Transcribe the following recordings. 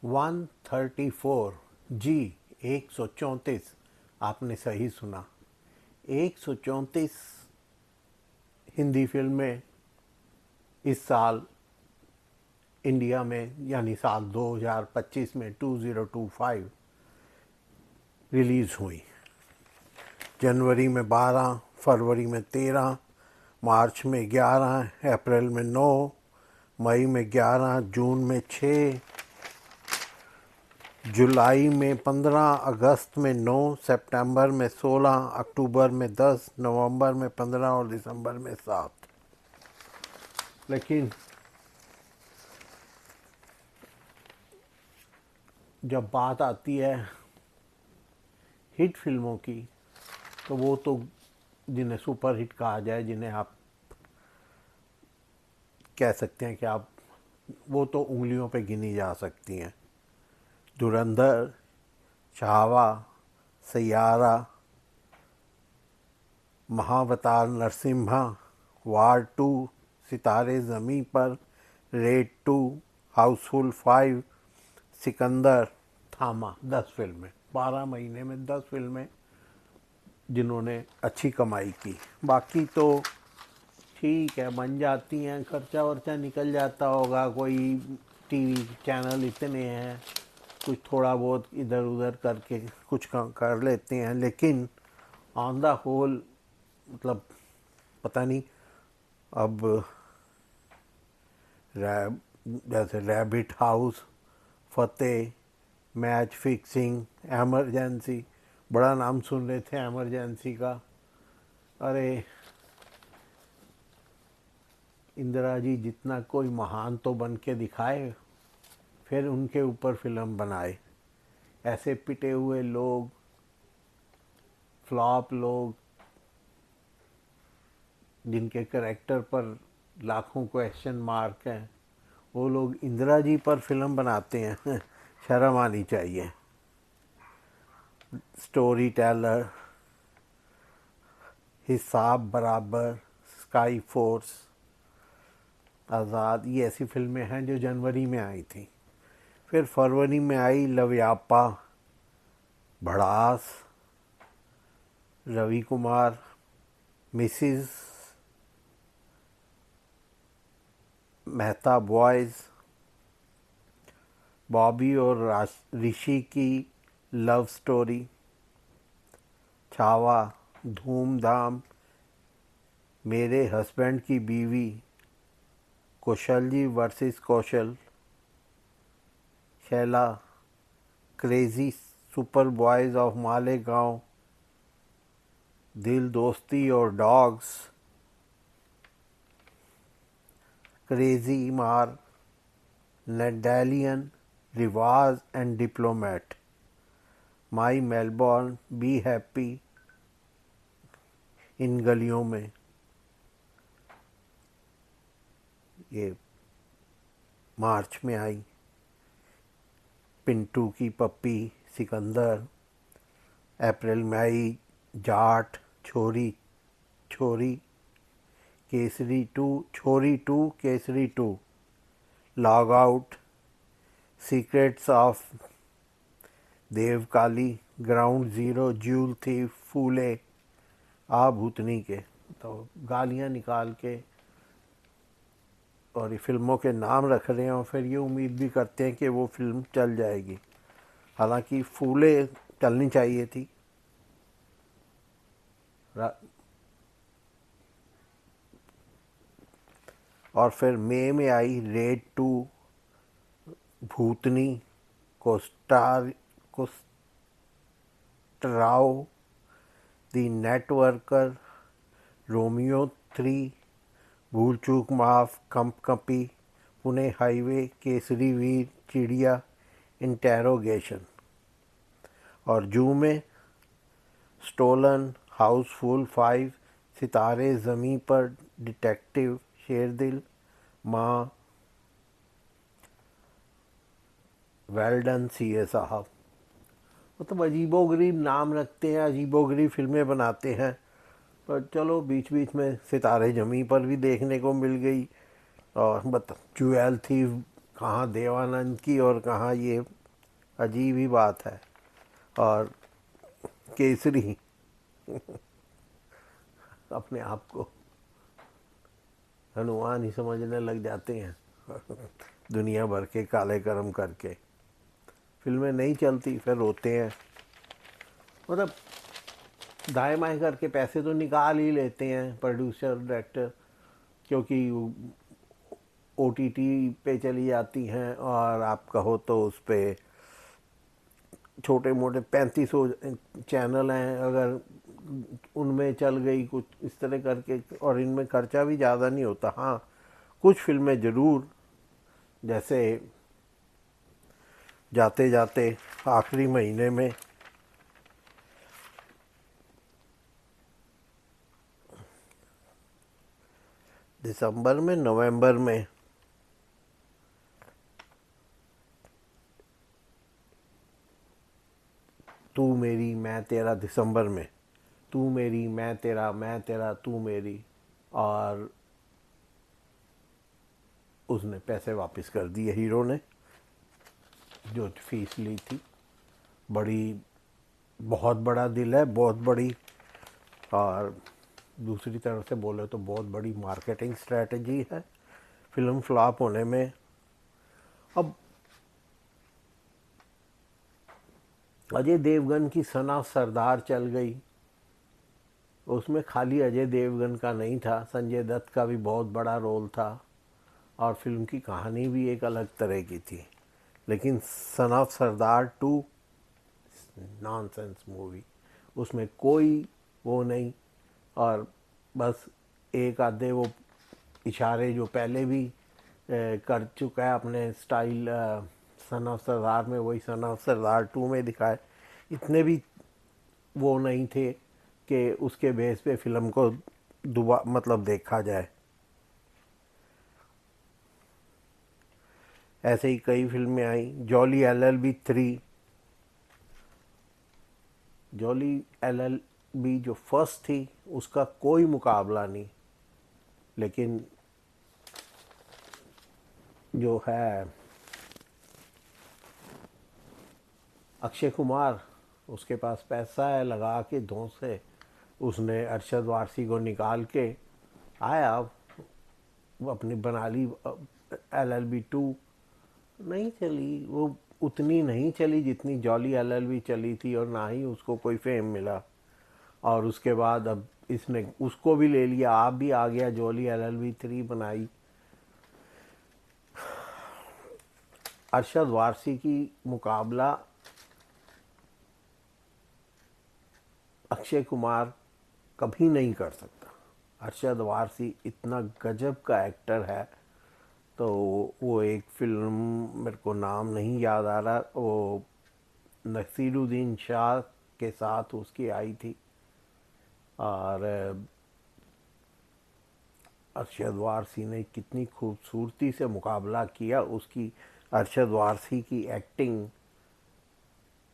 134 जी, 134। आपने सही सुना। 134 हिंदी फिल्में इस साल इंडिया में यानी साल 2025 में 2025 रिलीज़ हुई। जनवरी में 12, फरवरी में 13, मार्च में 11, अप्रैल में 9, मई में 11, जून में 6, जुलाई में 15, अगस्त में 9, सितंबर में 16, अक्टूबर में 10, नवंबर में 15 और दिसंबर में 7। लेकिन जब बात आती है हिट फिल्मों की, तो वो तो जिन्हें सुपर हिट कहा जाए, जिन्हें आप कह सकते हैं कि आप वो तो उंगलियों पे गिनी जा सकती हैं। धुरंधर, छावा, सैयारा, महावतार नरसिम्हा, वार 2, सितारे ज़मीं पर, रेड 2, हाउसफुल 5, सिकंदर, थामा। 10 फिल्में, 12 महीने में 10 फिल्में जिन्होंने अच्छी कमाई की। बाकी तो ठीक है, बन जाती हैं, खर्चा वर्चा निकल जाता होगा, कोई टीवी चैनल इतने हैं, कुछ थोड़ा बहुत इधर उधर करके कुछ कर लेते हैं। लेकिन ऑन द होल मतलब पता नहीं अब जैसे रैबिट हाउस, फतेह, मैच फिक्सिंग, एमरजेंसी, बड़ा नाम सुन रहे थे एमरजेंसी का। अरे इंदिरा जी जितना कोई महान तो बन के दिखाए, फिर उनके ऊपर फिल्म बनाए। ऐसे पिटे हुए लोग, फ्लॉप लोग, जिनके करेक्टर पर लाखों क्वेश्चन मार्क हैं, वो लोग इंदिरा जी पर फिल्म बनाते हैं। शर्म आनी चाहिए। स्टोरी टेलर, हिसाब बराबर, स्काई फोर्स, आज़ाद, ये ऐसी फिल्में हैं जो जनवरी में आई थी। फिर फरवरी में आई लवयापा, भड़ास, रवि कुमार, मिसिज, मेहता बॉयज़, बॉबी और ऋषि की लव स्टोरी, छावा, धूमधाम, मेरे हस्बैंड की बीवी, कौशल जी वर्सेस कौशल, शैला, crazy super boys of Malegaon, Dil Dosti Aur dogs, crazy मार, नेडैलियन, रिवाज and diplomat, my Melbourne, be happy, इन गलियों में, ये मार्च में आई। पिंटू की पप्पी, सिकंदर, अप्रैल में आई जाट, छोरी छोरी, केसरी 2, छोरी 2, Kesari 2, log out, secrets of Devkali, ground zero, joule थी, फूले, आ भूतनी के। तो गालियाँ निकाल के और ये फिल्मों के नाम रख रहे हैं और फिर ये उम्मीद भी करते हैं कि वो फिल्म चल जाएगी। हालांकि फूले चलनी चाहिए थी। और फिर मई में आई रेड 2, भूतनी, कोस्टार कोस्टराओ, the networker, Romeo 3, Bhool Chuk Maaf, कंपी, पुणे हाईवे, केसरी वीर, चिड़िया, इंटेरोगेशन। और जून में स्टोलन, हाउसफुल 5, सितारे ज़मीं पर, डिटेक्टिव, शेरदिल, माँ, वेल्डन सीए साहब। मतलब अजीबोगरीब नाम रखते हैं, अजीबोगरीब फिल्में बनाते हैं, पर चलो बीच बीच में सितारे ज़मीं पर भी देखने को मिल गई। और बता ज्वेल थी कहाँ देवानंद की और कहाँ ये, अजीब ही बात है। और केसरी अपने आप को हनुमान ही समझने लग जाते हैं दुनिया भर के काले कर्म करके। फिल्में नहीं चलती, फिर रोते हैं। मतलब दाएं बाएं करके पैसे तो निकाल ही लेते हैं प्रोड्यूसर डायरेक्टर, क्योंकि ओटीटी पे चली जाती हैं, और आप कहो तो उस पर छोटे मोटे 3500 चैनल हैं, अगर उनमें चल गई कुछ इस तरह करके, और इनमें खर्चा भी ज़्यादा नहीं होता। हाँ, कुछ फिल्में ज़रूर, जैसे जाते जाते आखिरी महीने में दिसंबर में, नवंबर में तू मेरी मैं तेरा, दिसंबर में तू मेरी मैं तेरा तू मेरी, और उसने पैसे वापस कर दिए हीरो ने, जो फीस ली थी। बड़ी, बहुत बड़ा दिल है, बहुत बड़ी। और दूसरी तरफ से बोले तो बहुत बड़ी मार्केटिंग स्ट्रेटजी है फिल्म फ्लॉप होने में। अब अजय देवगन की सना सरदार चल गई, उसमें खाली अजय देवगन का नहीं था, संजय दत्त का भी बहुत बड़ा रोल था, और फिल्म की कहानी भी एक अलग तरह की थी। लेकिन Son of Sardaar two nonsense movie, उसमें कोई वो नहीं, और बस एक आधे वो इशारे जो पहले भी कर चुका है अपने स्टाइल सन ऑफ सरदार में, वही सन ऑफ सरदार टू में दिखाए। इतने भी वो नहीं थे कि उसके बेस पे फिल्म को मतलब देखा जाए। ऐसे ही कई फिल्में आई। जॉली LLB 3, जॉली LLB जो फर्स्ट थी उसका कोई मुकाबला नहीं, लेकिन जो है अक्षय कुमार, उसके पास पैसा है, लगा के धौंस से उसने अरशद वारसी को निकाल के आया, वो अपनी बना ली। LLB 2 नहीं चली, वो उतनी नहीं चली जितनी जॉली LLB चली थी, और ना ही उसको कोई फेम मिला। और उसके बाद अब इसने उसको भी ले लिया, आप भी आ गया, जॉली LLB 3 बनाई। अरशद वारसी की मुकाबला अक्षय कुमार कभी नहीं कर सकता। अरशद वारसी इतना गजब का एक्टर है। तो वो एक फिल्म, मेरे को नाम नहीं याद आ रहा, वो नसीरुद्दीन शाह के साथ उसकी आई थी, और अरशद वारसी ने कितनी खूबसूरती से मुकाबला किया। उसकी, अरशद वारसी की एक्टिंग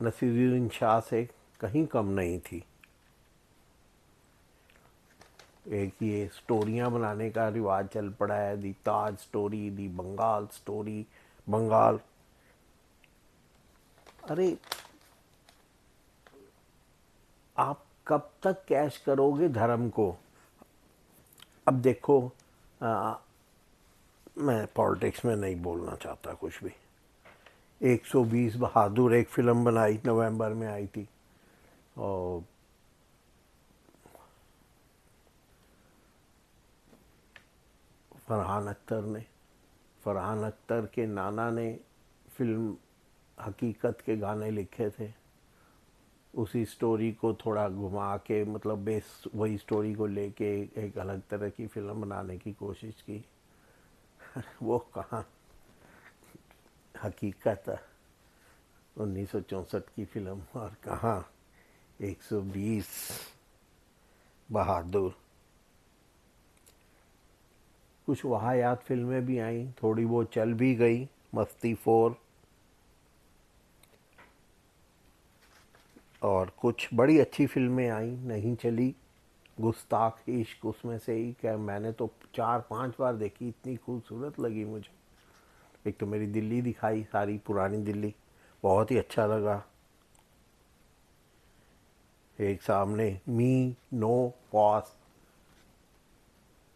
नसीरुद्दीन शाह से कहीं कम नहीं थी। एक ये स्टोरियां बनाने का रिवाज चल पड़ा है, दी ताज स्टोरी, दी बंगाल स्टोरी, बंगाल। अरे आप कब तक कैश करोगे धर्म को? अब देखो, आ, मैं पॉलिटिक्स में नहीं बोलना चाहता कुछ भी। 120 बहादुर एक फिल्म बनाई, नवंबर में आई थी, और फरहान अख्तर ने, फरहान अख्तर के नाना ने फिल्म हकीकत के गाने लिखे थे। उसी स्टोरी को थोड़ा घुमा के, मतलब बेस वही स्टोरी को लेके एक अलग तरह की फिल्म बनाने की कोशिश की। वो कहाँ हकीकत है, 1964 की फिल्म, और कहाँ 120 बहादुर। कुछ वाहियात फिल्में भी आई, थोड़ी वो चल भी गई, मस्ती 4, और कुछ बड़ी अच्छी फिल्में आई नहीं चली। गुस्ताख इश्क उसमें से ही, क्या मैंने तो 4-5 बार देखी, इतनी खूबसूरत लगी मुझे। एक तो मेरी दिल्ली दिखाई, सारी पुरानी दिल्ली, बहुत ही अच्छा लगा। एक सामने मी नो पॉज,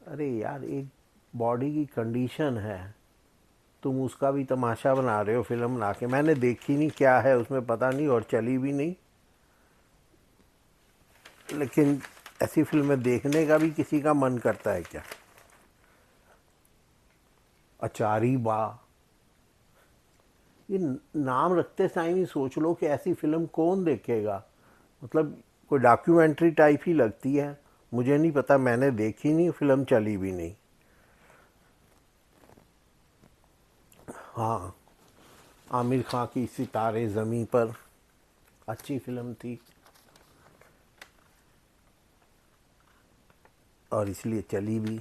अरे यार एक बॉडी की कंडीशन है, तुम उसका भी तमाशा बना रहे हो फिल्म बना के। मैंने देखी नहीं क्या है उसमें पता नहीं, और चली भी नहीं, लेकिन ऐसी फिल्में देखने का भी किसी का मन करता है क्या। अचारी बा, ये नाम रखते टाइम ही सोच लो कि ऐसी फिल्म कौन देखेगा। मतलब कोई डॉक्यूमेंट्री टाइप ही लगती है। मुझे नहीं पता, मैंने देखी नहीं, फिल्म चली भी नहीं। हाँ, आमिर खान की सितारे ज़मीं पर अच्छी फिल्म थी, और इसलिए चली भी।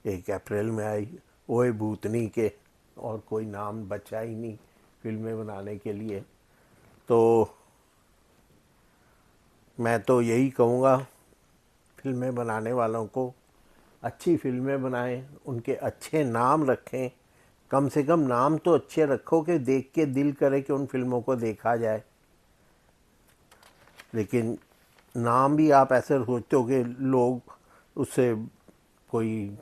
1 अप्रैल में आई, ओए भूतनी के, और कोई नाम बचा ही नहीं फिल्में बनाने के लिए। तो मैं तो यही कहूँगा फिल्में बनाने वालों को, अच्छी फिल्में बनाएं, उनके अच्छे नाम रखें, कम से कम नाम तो अच्छे रखो कि देख के दिल करे कि उन फिल्मों को देखा जाए। लेकिन नाम भी आप ऐसे सोचते हो कि लोग उससे कोई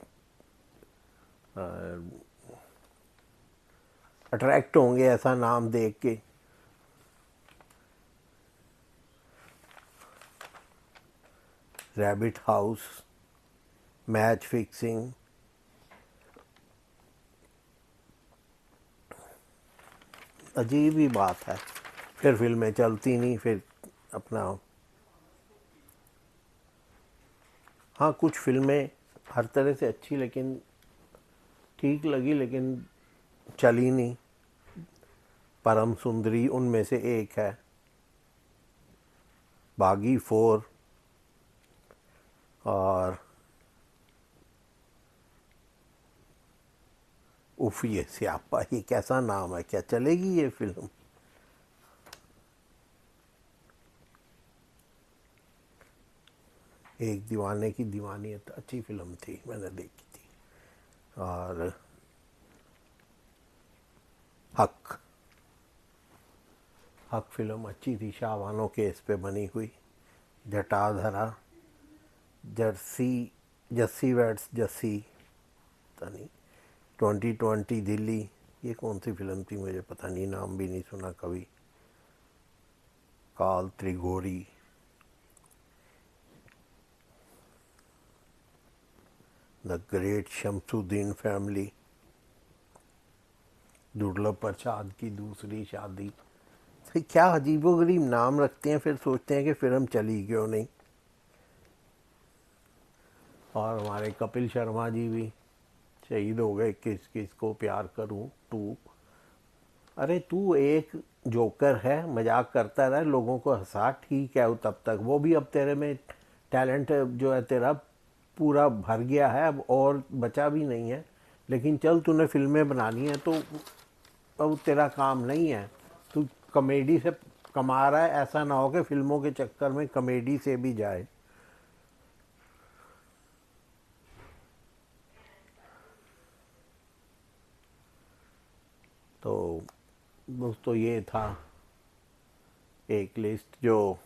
अट्रैक्ट होंगे ऐसा नाम देख के। रैबिट हाउस, मैच फिक्सिंग, अजीब ही बात है। फिर फिल्में चलती नहीं, फिर अपना। हाँ, कुछ फिल्में हर तरह से अच्छी, लेकिन ठीक लगी, लेकिन चली नहीं। परम सुंदरी उनमें से एक है, बागी 4, और उफ, ये स्यापा, ये कैसा नाम है, क्या चलेगी ये फिल्म। एक दीवाने की दीवानियत अच्छी फिल्म थी, मैंने देखी थी। और हक, हक फिल्म अच्छी थी, शाहबानो केस पे बनी हुई। जटाधरा, जर्सी, जस्सी वेड्स जस्सी, पता नहीं, 2020 दिल्ली, ये कौन सी फिल्म थी मुझे पता नहीं, नाम भी नहीं सुना कभी। काल त्रिगोरी, द ग्रेट शमसुद्दीन फैमिली, दुर्लभ प्रसाद की दूसरी शादी। तो क्या अजीबोगरीब नाम रखते हैं, फिर सोचते हैं कि फिल्म चली क्यों नहीं। और हमारे कपिल शर्मा जी भी शहीद हो गए, किस किस को प्यार करूं 2। अरे तू एक जोकर है, मजाक करता रहा, लोगों को हंसा, ठीक है, वो तब तक, वो भी अब तेरे में टैलेंट जो है तेरा पूरा भर गया है, अब और बचा भी नहीं है। लेकिन चल, तूने फिल्में बनानी है तो अब तेरा काम नहीं है, तू कॉमेडी से कमा रहा है, ऐसा ना हो कि फिल्मों के चक्कर में कॉमेडी से भी जाए। तो दोस्तों, ये था एक लिस्ट जो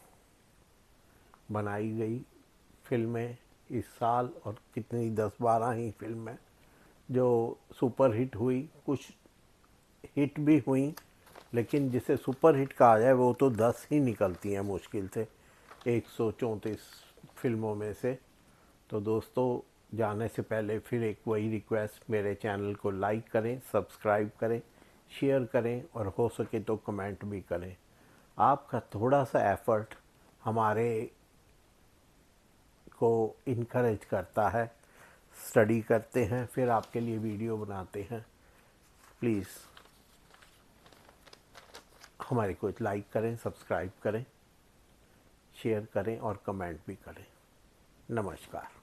बनाई गई फिल्में इस साल, और कितनी 10-12 ही फिल्में जो सुपर हिट हुई, कुछ हिट भी हुई, लेकिन जिसे सुपर हिट कहा जाए वो तो 10 ही निकलती हैं मुश्किल से 134 फिल्मों में से। तो दोस्तों, जाने से पहले फिर एक वही रिक्वेस्ट, मेरे चैनल को लाइक करें, सब्सक्राइब करें, शेयर करें, और हो सके तो कमेंट भी करें। आपका थोड़ा सा एफर्ट हमारे को इनकरेज करता है। स्टडी करते हैं, फिर आपके लिए वीडियो बनाते हैं। प्लीज़ हमारे को लाइक करें, सब्सक्राइब करें, शेयर करें, और कमेंट भी करें। नमस्कार।